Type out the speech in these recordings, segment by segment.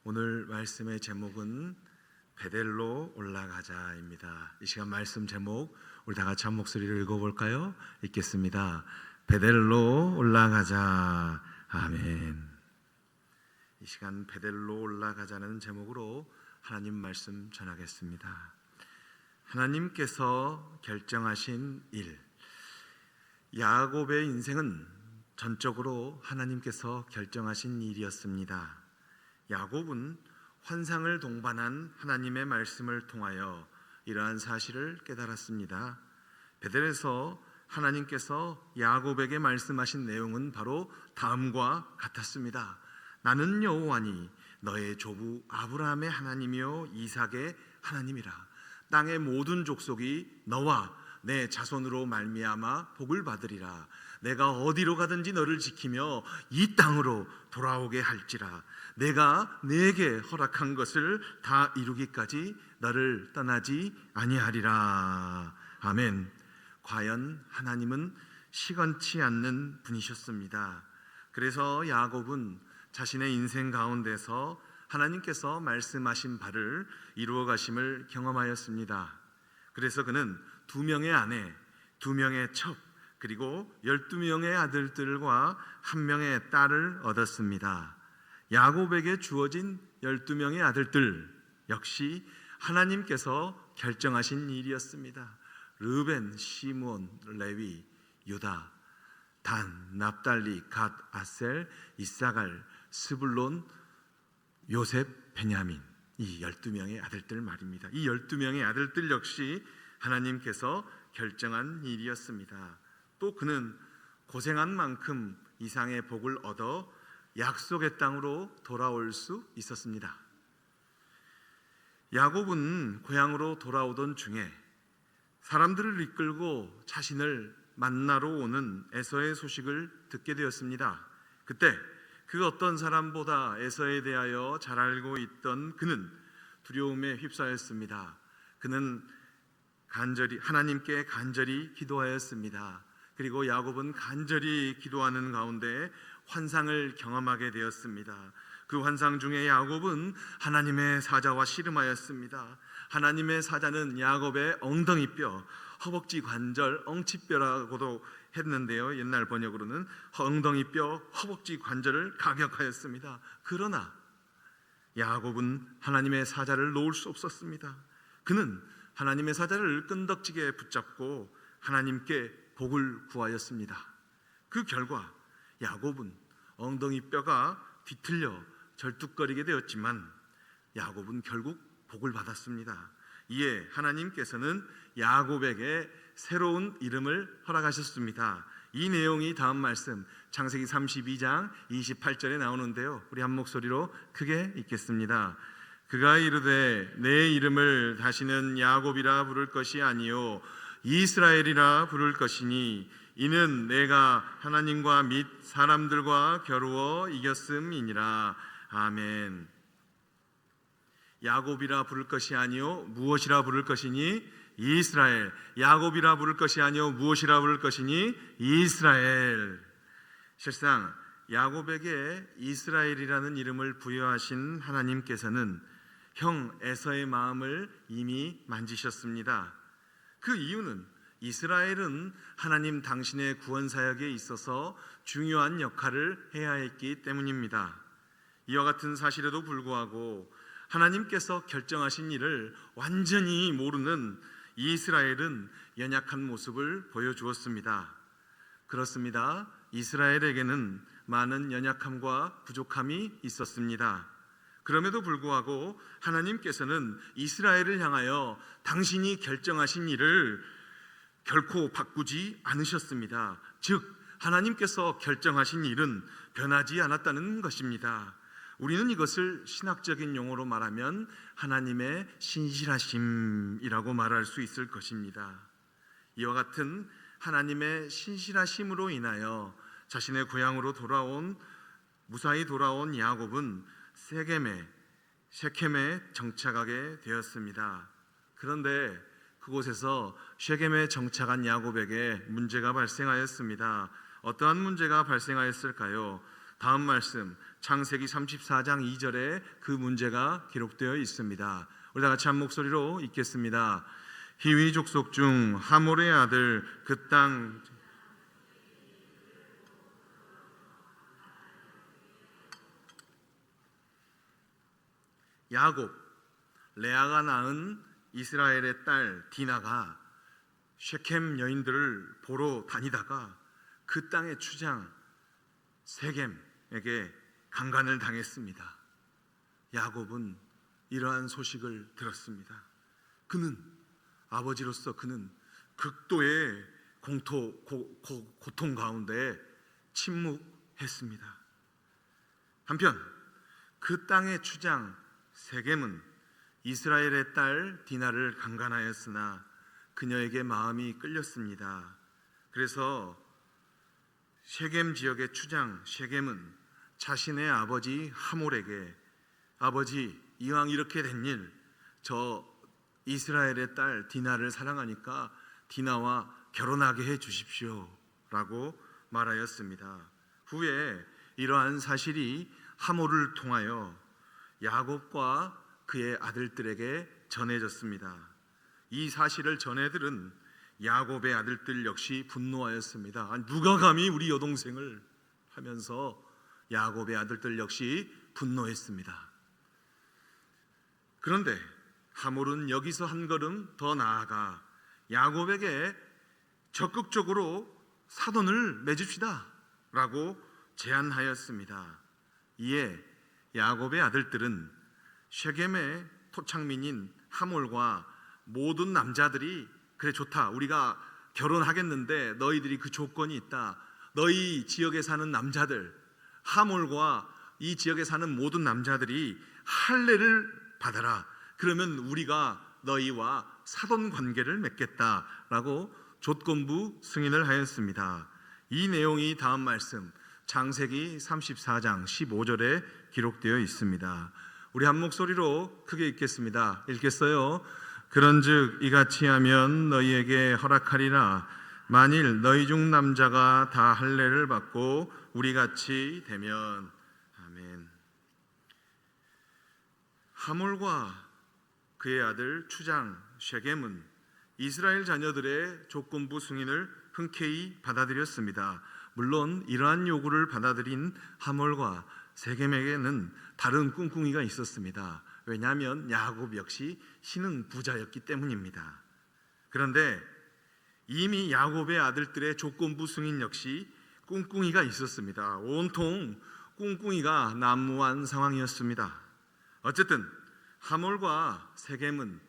오늘 말씀의 제목은 베델로 올라가자입니다. 이 시간 말씀 제목 우리 다 같이 한 목소리로 읽어볼까요? 읽겠습니다. 베델로 올라가자. 아멘. 이 시간 베델로 올라가자는 제목으로 하나님 말씀 전하겠습니다. 하나님께서 결정하신 일. 야곱의 인생은 전적으로 하나님께서 결정하신 일이었습니다. 야곱은 환상을 동반한 하나님의 말씀을 통하여 이러한 사실을 깨달았습니다. 베델에서 하나님께서 야곱에게 말씀하신 내용은 바로 다음과 같았습니다. 나는 여호와니 너의 조부 아브라함의 하나님이요 이삭의 하나님이라. 땅의 모든 족속이 너와 내 자손으로 말미암아 복을 받으리라. 내가 어디로 가든지 너를 지키며 이 땅으로 돌아오게 할지라. 내가 네게 허락한 것을 다 이루기까지 너를 떠나지 아니하리라. 아멘. 과연 하나님은 시건치 않는 분이셨습니다. 그래서 야곱은 자신의 인생 가운데서 하나님께서 말씀하신 바를 이루어 가심을 경험하였습니다. 그래서 그는 2명의 아내, 2명의 첩, 그리고 12명의 아들들과 1명의 딸을 얻었습니다. 야곱에게 주어진 12명의 아들들 역시 하나님께서 결정하신 일이었습니다. 르벤, 시므온, 레위, 유다, 단, 납달리, 갓, 아셀, 이사갈, 스불론, 요셉, 베냐민, 이 12명의 아들들 말입니다. 이 12명의 아들들 역시 하나님께서 결정한 일이었습니다. 또 그는 고생한 만큼 이상의 복을 얻어 약속의 땅으로 돌아올 수 있었습니다. 야곱은 고향으로 돌아오던 중에 사람들을 이끌고 자신을 만나러 오는 에서의 소식을 듣게 되었습니다. 그때 그 어떤 사람보다 에서에 대하여 잘 알고 있던 그는 두려움에 휩싸였습니다. 그는 하나님께 간절히 기도하였습니다. 그리고 야곱은 간절히 기도하는 가운데 환상을 경험하게 되었습니다. 그 환상 중에 야곱은 하나님의 사자와 씨름하였습니다. 하나님의 사자는 야곱의 엉덩이뼈, 허벅지 관절, 엉치뼈라고도 했는데요, 옛날 번역으로는 엉덩이뼈, 허벅지 관절을 가격하였습니다. 그러나 야곱은 하나님의 사자를 놓을 수 없었습니다. 그는 하나님의 사자를 끈덕지게 붙잡고 하나님께 복을 구하였습니다. 그 결과 야곱은 엉덩이뼈가 뒤틀려 절뚝거리게 되었지만 야곱은 결국 복을 받았습니다. 이에 하나님께서는 야곱에게 새로운 이름을 허락하셨습니다. 이 내용이 다음 말씀 창세기 32장 28절에 나오는데요, 우리 한 목소리로 크게 읽겠습니다. 그가 이르되 내 이름을 다시는 야곱이라 부를 것이 아니요 이스라엘이라 부를 것이니 이는 내가 하나님과 및 사람들과 겨루어 이겼음이니라. 아멘. 야곱이라 부를 것이 아니요 무엇이라 부를 것이니 이스라엘. 야곱이라 부를 것이 아니요 무엇이라 부를 것이니 이스라엘. 실상 야곱에게 이스라엘이라는 이름을 부여하신 하나님께서는 형 에서의 마음을 이미 만지셨습니다. 그 이유는 이스라엘은 하나님 당신의 구원 사역에 있어서 중요한 역할을 해야 했기 때문입니다. 이와 같은 사실에도 불구하고 하나님께서 결정하신 일을 완전히 모르는 이스라엘은 연약한 모습을 보여주었습니다. 그렇습니다. 이스라엘에게는 많은 연약함과 부족함이 있었습니다. 그럼에도 불구하고 하나님께서는 이스라엘을 향하여 당신이 결정하신 일을 결코 바꾸지 않으셨습니다. 즉 하나님께서 결정하신 일은 변하지 않았다는 것입니다. 우리는 이것을 신학적인 용어로 말하면 하나님의 신실하심이라고 말할 수 있을 것입니다. 이와 같은 하나님의 신실하심으로 인하여 자신의 고향으로 무사히 돌아온 야곱은 셰켐에 정착하게 되었습니다. 그런데 그곳에서 셰겜에 정착한 야곱에게 문제가 발생하였습니다. 어떠한 문제가 발생하였을까요? 다음 말씀 창세기 34장 2절에 그 문제가 기록되어 있습니다. 우리 다 같이 한 목소리로 읽겠습니다. 히위 족속 중 하몰의 아들 그 땅 야곱, 레아가 낳은 이스라엘의 딸 디나가 셰켐 여인들을 보러 다니다가 그 땅의 추장 세겜에게 강간을 당했습니다. 야곱은 이러한 소식을 들었습니다. 그는 아버지로서 그는 극도의 고통 가운데 침묵했습니다. 한편 그 땅의 추장 세겜은 이스라엘의 딸 디나를 강간하였으나 그녀에게 마음이 끌렸습니다. 그래서 셰겜 지역의 추장 셰겜은 자신의 아버지 하몰에게 아버지, 이왕 이렇게 된 일, 저 이스라엘의 딸 디나를 사랑하니까 디나와 결혼하게 해 주십시오 라고 말하였습니다. 후에 이러한 사실이 하몰을 통하여 야곱과 그의 아들들에게 전해졌습니다. 이 사실을 전해들은 야곱의 아들들 역시 분노하였습니다. 아니, 누가 감히 우리 여동생을 하면서 야곱의 아들들 역시 분노했습니다. 그런데 하몰은 여기서 한 걸음 더 나아가 야곱에게 적극적으로 사돈을 맺읍시다 라고 제안하였습니다. 이에 야곱의 아들들은 셰겜의 토착민인 하몰과 모든 남자들이 그래 좋다, 우리가 결혼하겠는데 너희들이 그 조건이 있다. 너희 지역에 사는 남자들, 하몰과 이 지역에 사는 모든 남자들이 할례를 받아라. 그러면 우리가 너희와 사돈 관계를 맺겠다라고 조건부 승인을 하였습니다. 이 내용이 다음 말씀 창세기 34장 15절에 기록되어 있습니다. 우리 한 목소리로 크게 읽겠습니다. 읽겠어요. 그런즉 이같이 하면 너희에게 허락하리라. 만일 너희 중 남자가 다 할례를 받고 우리같이 되면. 아멘. 하몰과 그의 아들 추장 셰겜은 이스라엘 자녀들의 조건부 승인을 흔쾌히 받아들였습니다. 물론 이러한 요구를 받아들인 하몰과 세겜에게는 다른 꿍꿍이가 있었습니다. 왜냐하면 야곱 역시 신흥 부자였기 때문입니다. 그런데 이미 야곱의 아들들의 조건부 승인 역시 꿍꿍이가 있었습니다. 온통 꿍꿍이가 난무한 상황이었습니다. 어쨌든 하몰과 세겜은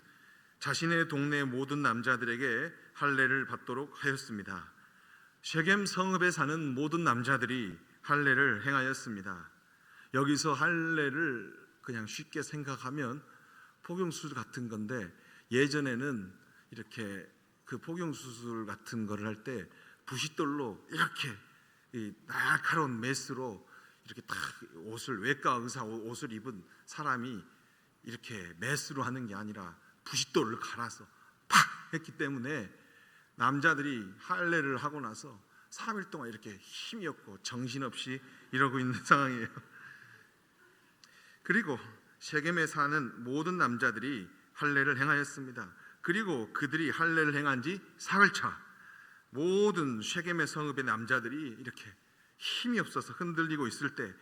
자신의 동네 모든 남자들에게 할례를 받도록 하였습니다. 셰겜 성읍에 사는 모든 남자들이 할례를 행하였습니다. 여기서 할례를 그냥 쉽게 생각하면 포경수술 같은 건데, 예전에는 이렇게 그 포경수술 같은 거를 할 때 부싯돌로 이렇게 이 날카로운 메스로 이렇게 딱 옷을, 외과 의사 옷을 입은 사람이 이렇게 메스로 하는 게 아니라 부싯돌을 갈아서 팍 했기 때문에 남자들이 할례를 하고 나서 3일 동안 이렇게 힘이 없고 정신없이 이러고 있는 상황이에요. 그리고 셰겜에 사는 모든 남자들이 할례를 행하였습니다. 그리고 그들이 할례를 행한 지 사흘차 모든 셰겜의 성읍의 남자들이 이렇게 힘이 없어서 흔들리고 있을 때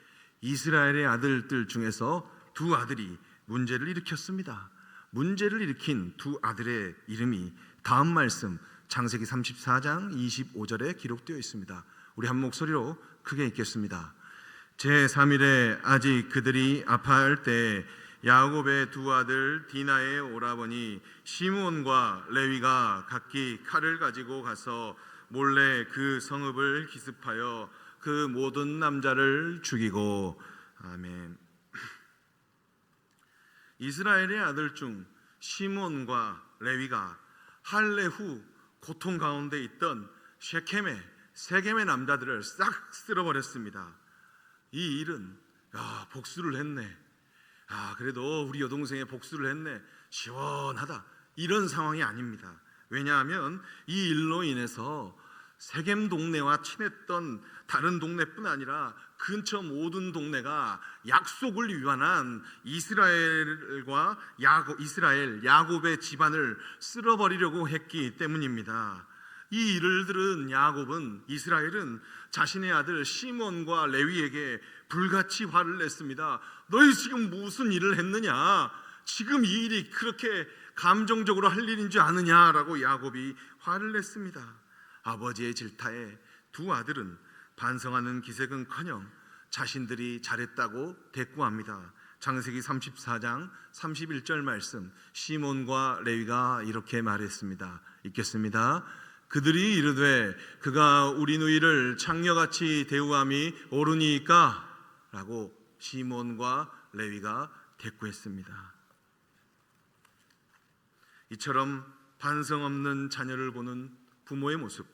이스라엘의 아들들 중에서 두 아들이 문제를 일으켰습니다. 문제를 일으킨 두 아들의 이름이 다음 말씀 창세기 34장 25절에 기록되어 있습니다. 우리 한 목소리로 크게 읽겠습니다. 제3일에 아직 그들이 아파할 때 야곱의 두 아들 디나의 오라버니 시므온과 레위가 각기 칼을 가지고 가서 몰래 그 성읍을 기습하여 그 모든 남자를 죽이고. 아멘. 이스라엘의 아들 중 시므온과 레위가 할례 후 고통 가운데 있던 셰켐의 세겜의 남자들을 싹 쓸어버렸습니다. 이 일은 복수를 했네, 그래도 우리 여동생의 복수를 했네, 시원하다, 이런 상황이 아닙니다. 왜냐하면 이 일로 인해서 세겜 동네와 친했던 다른 동네뿐 아니라 근처 모든 동네가 약속을 위반한 이스라엘 야곱의 집안을 쓸어버리려고 했기 때문입니다. 이 일을 들은 야곱은, 이스라엘은 자신의 아들 시몬과 레위에게 불같이 화를 냈습니다. 너희 지금 무슨 일을 했느냐? 지금 이 일이 그렇게 감정적으로 할 일인 줄 아느냐라고 야곱이 화를 냈습니다. 아버지의 질타에 두 아들은 반성하는 기색은커녕 자신들이 잘했다고 대꾸합니다. 창세기 34장 31절 말씀, 시몬과 레위가 이렇게 말했습니다. 읽겠습니다. 그들이 이르되 그가 우리 누이를 창녀같이 대우함이 옳으니까? 라고 시몬과 레위가 대꾸했습니다. 이처럼 반성 없는 자녀를 보는 부모의 모습,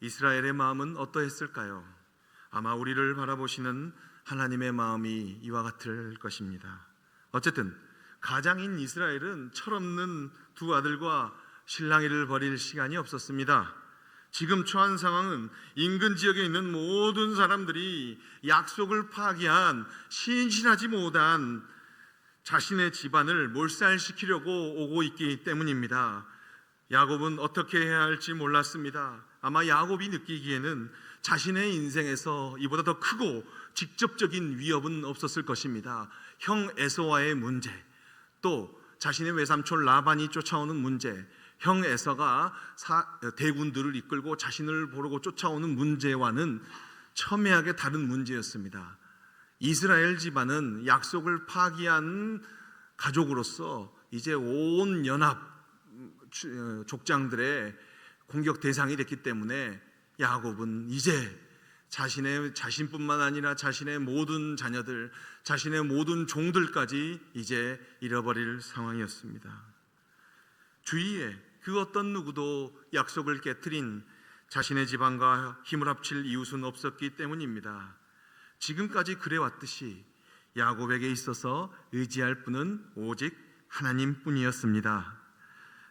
이스라엘의 마음은 어떠했을까요? 아마 우리를 바라보시는 하나님의 마음이 이와 같을 것입니다. 어쨌든 가장인 이스라엘은 철없는 두 아들과 실랑이를 벌일 시간이 없었습니다. 지금 처한 상황은 인근 지역에 있는 모든 사람들이 약속을 파기한 신실하지 못한 자신의 집안을 몰살시키려고 오고 있기 때문입니다. 야곱은 어떻게 해야 할지 몰랐습니다. 아마 야곱이 느끼기에는 자신의 인생에서 이보다 더 크고 직접적인 위협은 없었을 것입니다. 형 에서와의 문제, 또 자신의 외삼촌 라반이 쫓아오는 문제, 형 에서가 대군들을 이끌고 자신을 보려고 쫓아오는 문제와는 첨예하게 다른 문제였습니다. 이스라엘 집안은 약속을 파기한 가족으로서 이제 온 연합 족장들의 공격 대상이 됐기 때문에 야곱은 이제 자신뿐만 아니라 자신의 모든 자녀들, 자신의 모든 종들까지 이제 잃어버릴 상황이었습니다. 주위에 그 어떤 누구도 약속을 깨트린 자신의 집안과 힘을 합칠 이웃은 없었기 때문입니다. 지금까지 그래왔듯이 야곱에게 있어서 의지할 분은 오직 하나님뿐이었습니다.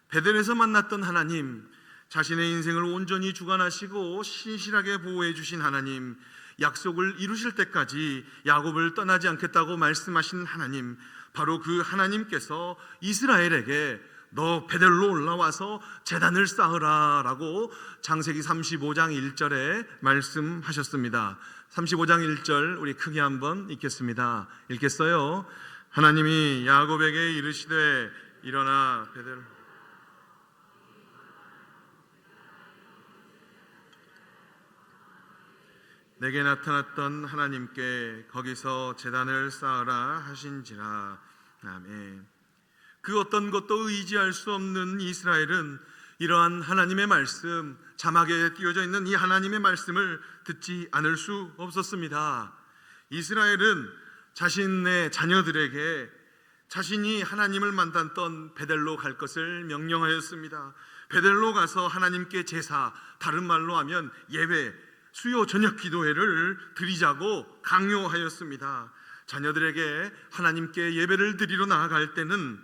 베델에서 만났던 하나님, 자신의 인생을 온전히 주관하시고 신실하게 보호해 주신 하나님, 약속을 이루실 때까지 야곱을 떠나지 않겠다고 말씀하신 하나님, 바로 그 하나님께서 이스라엘에게 너 베델로 올라와서 제단을 쌓으라 라고 창세기 35장 1절에 말씀하셨습니다. 35장 1절 우리 크게 한번 읽겠습니다. 읽겠어요. 하나님이 야곱에게 이르시되 일어나 베델 내게 나타났던 하나님께 거기서 제단을 쌓으라 하신지라. 아멘. 그 어떤 것도 의지할 수 없는 이스라엘은 이러한 하나님의 말씀, 자막에 띄어져 있는 이 하나님의 말씀을 듣지 않을 수 없었습니다. 이스라엘은 자신의 자녀들에게 자신이 하나님을 만났던 베델로 갈 것을 명령하였습니다. 베델로 가서 하나님께 제사, 다른 말로 하면 예배, 수요 저녁 기도회를 드리자고 강요하였습니다. 자녀들에게 하나님께 예배를 드리러 나아갈 때는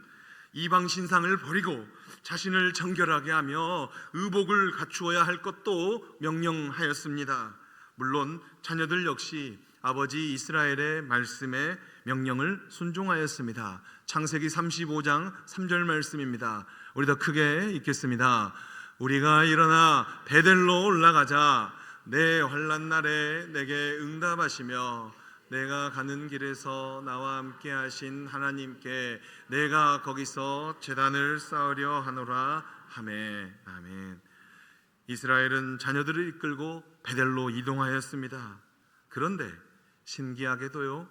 이방 신상을 버리고 자신을 정결하게 하며 의복을 갖추어야 할 것도 명령하였습니다. 물론 자녀들 역시 아버지 이스라엘의 말씀에 명령을 순종하였습니다. 창세기 35장 3절 말씀입니다. 우리 더 크게 읽겠습니다. 우리가 일어나 베델로 올라가자. 내 환난 날에 내게 응답하시며 내가 가는 길에서 나와 함께 하신 하나님께 내가 거기서 제단을 쌓으려 하노라 하매. 아멘. 이스라엘은 자녀들을 이끌고 베델로 이동하였습니다. 그런데 신기하게도요,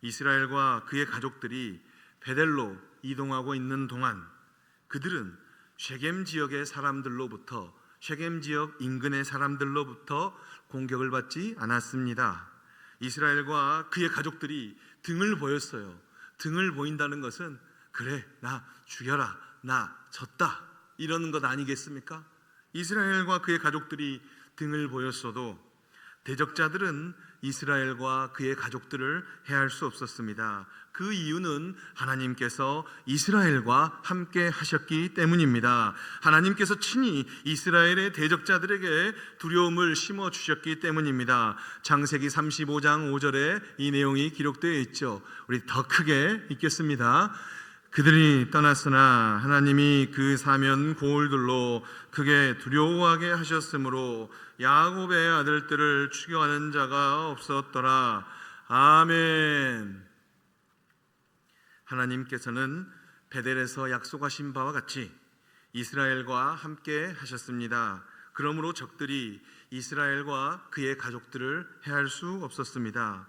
이스라엘과 그의 가족들이 베델로 이동하고 있는 동안 그들은 쉐겜 지역의 사람들로부터, 쉐겜 지역 인근의 사람들로부터 공격을 받지 않았습니다. 이스라엘과 그의 가족들이 등을 보였어요. 등을 보인다는 것은 그래, 나 죽여라, 나 졌다, 이러는 것 아니겠습니까? 이스라엘과 그의 가족들이 등을 보였어도 대적자들은 이스라엘과 그의 가족들을 해할 수 없었습니다. 그 이유는 하나님께서 이스라엘과 함께 하셨기 때문입니다. 하나님께서 친히 이스라엘의 대적자들에게 두려움을 심어 주셨기 때문입니다. 창세기 35장 5절에 이 내용이 기록되어 있죠. 우리 더 크게 읽겠습니다. 그들이 떠났으나 하나님이 그 사면 고울들로 크게 두려워하게 하셨으므로 야곱의 아들들을 추격하는 자가 없었더라. 아멘. 하나님께서는 베델에서 약속하신 바와 같이 이스라엘과 함께 하셨습니다. 그러므로 적들이 이스라엘과 그의 가족들을 해할 수 없었습니다.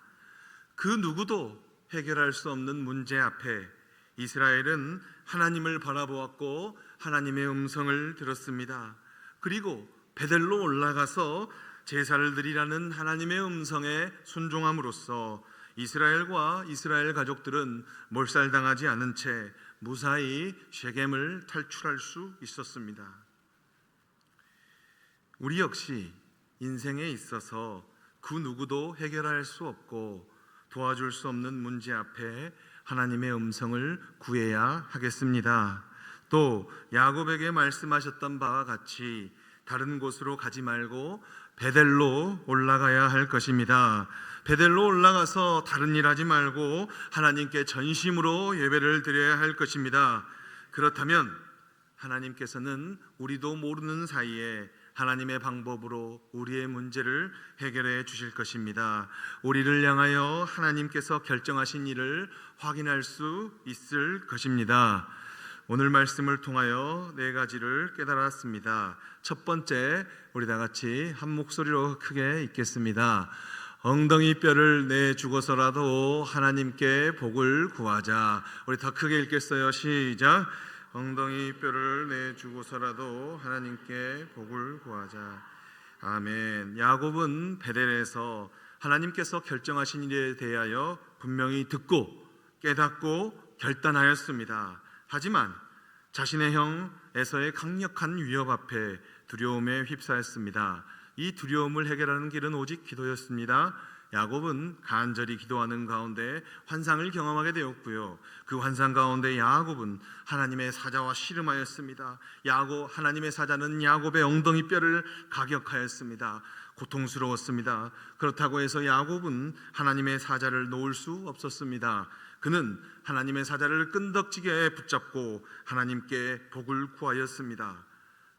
그 누구도 해결할 수 없는 문제 앞에 이스라엘은 하나님을 바라보았고 하나님의 음성을 들었습니다. 그리고 베델로 올라가서 제사를 드리라는 하나님의 음성에 순종함으로써 이스라엘과 이스라엘 가족들은 몰살당하지 않은 채 무사히 쉐겜을 탈출할 수 있었습니다. 우리 역시 인생에 있어서 그 누구도 해결할 수 없고 도와줄 수 없는 문제 앞에 하나님의 음성을 구해야 하겠습니다. 또 야곱에게 말씀하셨던 바와 같이 다른 곳으로 가지 말고 베델로 올라가야 할 것입니다. 베델로 올라가서 다른 일 하지 말고 하나님께 전심으로 예배를 드려야 할 것입니다. 그렇다면 하나님께서는 우리도 모르는 사이에 하나님의 방법으로 우리의 문제를 해결해 주실 것입니다. 우리를 향하여 하나님께서 결정하신 일을 확인할 수 있을 것입니다. 오늘 말씀을 통하여 네 가지를 깨달았습니다. 첫 번째, 우리 다 같이 한 목소리로 크게 읽겠습니다. 엉덩이 뼈를 내 죽어서라도 하나님께 복을 구하자. 우리 더 크게 읽겠어요. 시작. 엉덩이 뼈를 내 죽어서라도 하나님께 복을 구하자. 아멘. 야곱은 베델에서 하나님께서 결정하신 일에 대하여 분명히 듣고 깨닫고 결단하였습니다. 하지만 자신의 형 에서의 강력한 위협 앞에 두려움에 휩싸였습니다. 이 두려움을 해결하는 길은 오직 기도였습니다. 야곱은 간절히 기도하는 가운데 환상을 경험하게 되었고요. 그 환상 가운데 야곱은 하나님의 사자와 씨름하였습니다. 하나님의 사자는 야곱의 엉덩이 뼈를 가격하였습니다. 고통스러웠습니다. 그렇다고 해서 야곱은 하나님의 사자를 놓을 수 없었습니다. 그는 하나님의 사자를 끈덕지게 붙잡고 하나님께 복을 구하였습니다.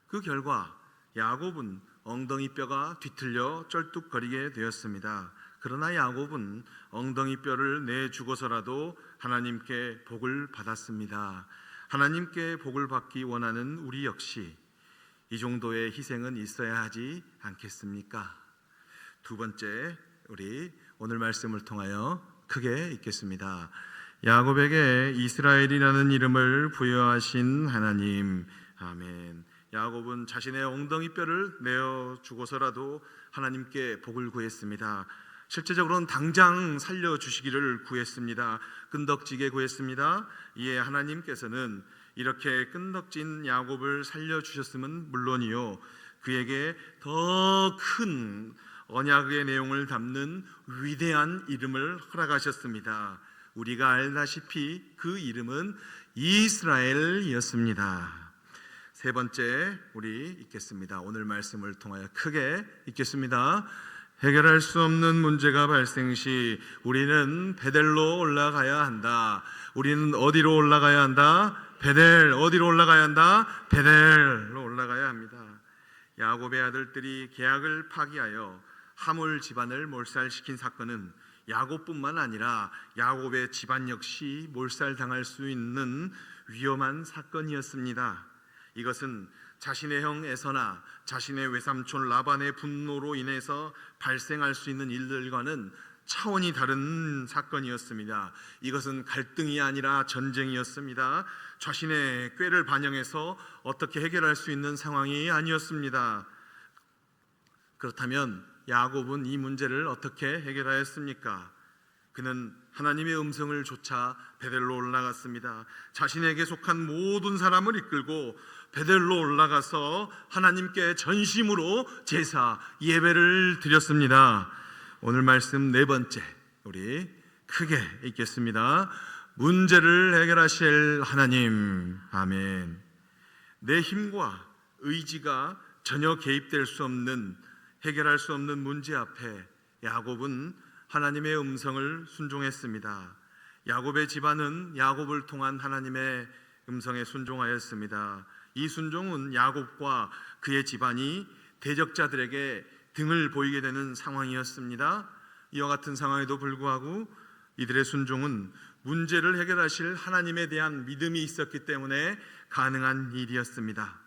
그 결과 야곱은 엉덩이 뼈가 뒤틀려 쩔뚝거리게 되었습니다. 그러나 야곱은 엉덩이 뼈를 내 죽어서라도 하나님께 복을 받았습니다. 하나님께 복을 받기 원하는 우리 역시 이 정도의 희생은 있어야 하지 않겠습니까? 두 번째, 우리 오늘 말씀을 통하여 크게 읽겠습니다. 야곱에게 이스라엘이라는 이름을 부여하신 하나님. 아멘. 야곱은 자신의 엉덩이 뼈를 내어 죽어서라도 하나님께 복을 구했습니다. 실제적으로는 당장 살려주시기를 구했습니다. 끈덕지게 구했습니다. 이에 하나님께서는 이렇게 끈덕진 야곱을 살려주셨음은 물론이요, 그에게 더 큰 언약의 내용을 담는 위대한 이름을 허락하셨습니다. 우리가 알다시피 그 이름은 이스라엘이었습니다. 세 번째, 우리 읽겠습니다. 오늘 말씀을 통하여 크게 읽겠습니다. 해결할 수 없는 문제가 발생 시 우리는 베델로 올라가야 한다. 우리는 어디로 올라가야 한다? 베델. 어디로 올라가야 한다? 베델로 올라가야 합니다. 야곱의 아들들이 계약을 파기하여 하몰 집안을 몰살시킨 사건은 야곱뿐만 아니라 야곱의 집안 역시 몰살당할 수 있는 위험한 사건이었습니다. 이것은 자신의 형 에서나 자신의 외삼촌 라반의 분노로 인해서 발생할 수 있는 일들과는 차원이 다른 사건이었습니다. 이것은 갈등이 아니라 전쟁이었습니다. 자신의 꾀를 반영해서 어떻게 해결할 수 있는 상황이 아니었습니다. 그렇다면 야곱은 이 문제를 어떻게 해결하였습니까? 그는 하나님의 음성을 좇아 베델로 올라갔습니다. 자신에게 속한 모든 사람을 이끌고 베델로 올라가서 하나님께 전심으로 제사 예배를 드렸습니다. 오늘 말씀 네 번째, 우리 크게 읽겠습니다. 문제를 해결하실 하나님. 아멘. 내 힘과 의지가 전혀 개입될 수 없는, 해결할 수 없는 문제 앞에 야곱은 하나님의 음성을 순종했습니다. 야곱의 집안은 야곱을 통한 하나님의 음성에 순종하였습니다. 이 순종은 야곱과 그의 집안이 대적자들에게 등을 보이게 되는 상황이었습니다. 이와 같은 상황에도 불구하고 이들의 순종은 문제를 해결하실 하나님에 대한 믿음이 있었기 때문에 가능한 일이었습니다.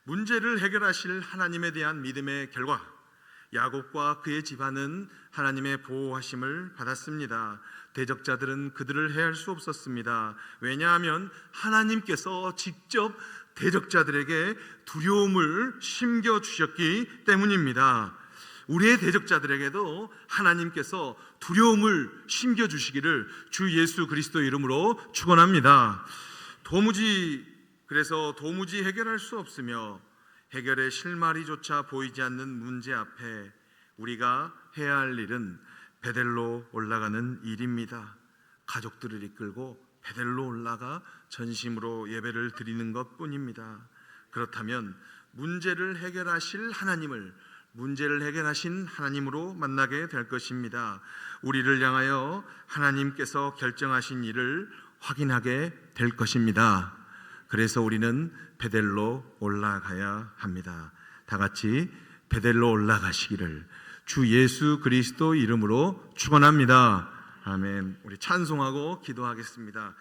문제를 해결하실 하나님에 대한 믿음의 결과, 야곱과 그의 집안은 하나님의 보호하심을 받았습니다. 대적자들은 그들을 해할 수 없었습니다. 왜냐하면 하나님께서 직접 대적자들에게 두려움을 심겨주셨기 때문입니다. 우리의 대적자들에게도 하나님께서 두려움을 심겨주시기를 주 예수 그리스도 이름으로 축원합니다. 그래서 도무지 해결할 수 없으며 해결의 실마리조차 보이지 않는 문제 앞에 우리가 해야 할 일은 베델로 올라가는 일입니다. 가족들을 이끌고 베델로 올라가 전심으로 예배를 드리는 것뿐입니다. 그렇다면 문제를 해결하신 하나님으로 만나게 될 것입니다. 우리를 향하여 하나님께서 결정하신 일을 확인하게 될 것입니다. 그래서 우리는 베델로 올라가야 합니다. 다 같이 베델로 올라가시기를 주 예수 그리스도 이름으로 축원합니다. 아멘. 우리 찬송하고 기도하겠습니다.